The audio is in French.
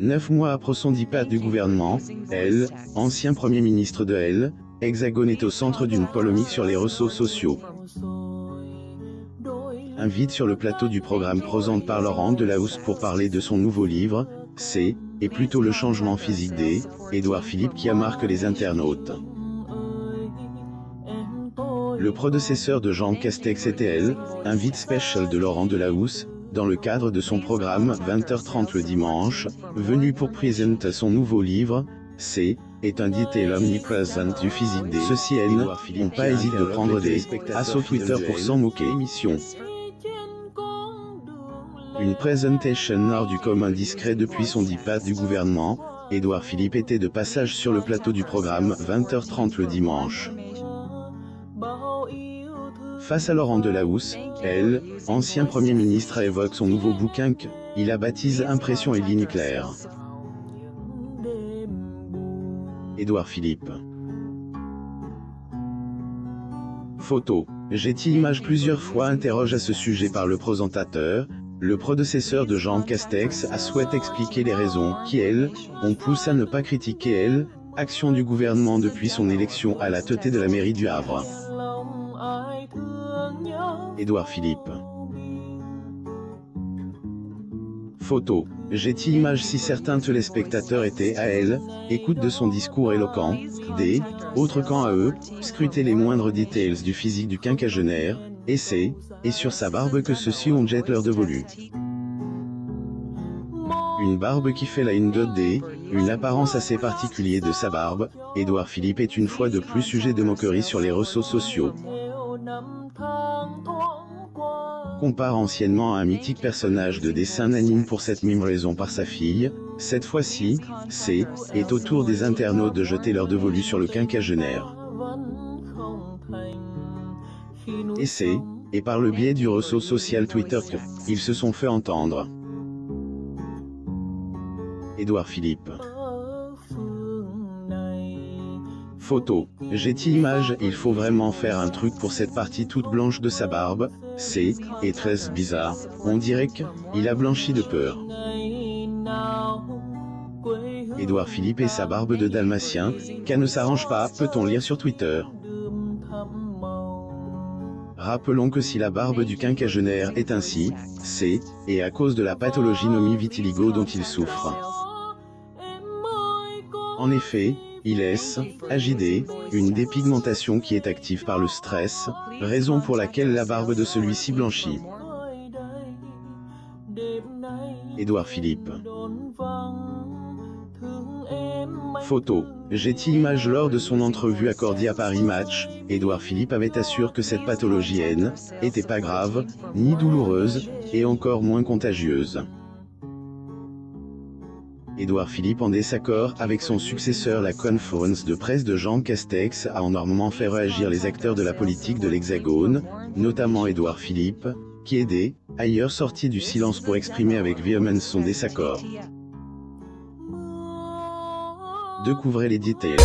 9 mois après son départ du gouvernement, elle, ancien Premier ministre de l'Hexagone, est au centre d'une polémique sur les réseaux sociaux. Invite sur le plateau du programme présenté par Laurent Delahousse pour parler de son nouveau livre, c'est, et plutôt le changement physique d'Édouard Philippe qui a marqué les internautes. Le prédécesseur de Jean Castex était invite spécial de Laurent Delahousse, dans le cadre de son programme 20h30 le dimanche, venu pour présenter son nouveau livre, c'est, est un détail omniprésent du physique des ceux-ci n'ont pas hésité de prendre des assauts Twitter pour s'en moquer. Une présentation hors du commun discret depuis son départ du gouvernement, Édouard Philippe était de passage sur le plateau du programme 20h30 le dimanche. Face à Laurent Delahousse, ancien Premier ministre, évoque son nouveau bouquin qu'il a baptisé Impression et ligne claire. Édouard Philippe. Photo. J'ai-t-il image plusieurs fois interroge à ce sujet par le présentateur. Le prédécesseur de Jean Castex a souhaité expliquer les raisons qui, ont poussé à ne pas critiquer l'action du gouvernement depuis son élection à la tête de la mairie du Havre. Édouard Philippe. Photo. J'ai-t-il image si certains téléspectateurs étaient à écoute de son discours éloquent, autres qu'en à eux, scruter les moindres détails du physique du quinquagénaire, et sur sa barbe que ceux-ci ont jette leur dévolu. Une barbe qui fait la une une apparence assez particulière de sa barbe, Édouard Philippe est une fois de plus sujet de moquerie sur les réseaux sociaux. Compare anciennement à un mythique personnage de dessin anime pour cette même raison par sa fille, cette fois-ci, est au tour des internautes de jeter leur dévolu sur le quinquagénaire. Et par le biais du réseau social Twitter qu'ils se sont fait entendre. Édouard Philippe. Photo. J'ai-t-il image, il faut vraiment faire un truc pour cette partie toute blanche de sa barbe, est très bizarre, on dirait qu'il a blanchi de peur. Édouard Philippe et sa barbe de dalmatien, qu'elle ne s'arrange pas, peut-on lire sur Twitter. Rappelons que si la barbe du quinquagénaire est ainsi, et à cause de la pathologie nommée vitiligo dont il souffre. En effet, il agit une dépigmentation qui est active par le stress, raison pour laquelle la barbe de celui-ci blanchit. Édouard Philippe. Photo. J'ai-t-il image lors de son entrevue accordée à Paris Match, Édouard Philippe avait assuré que cette pathologie n'était pas grave, ni douloureuse, et encore moins contagieuse. Édouard Philippe en désaccord avec son successeur. La conférence de presse de Jean Castex a énormément fait réagir les acteurs de la politique de l'Hexagone, notamment Édouard Philippe, qui est ailleurs sorti du silence pour exprimer avec véhémence son désaccord. Découvrez les détails.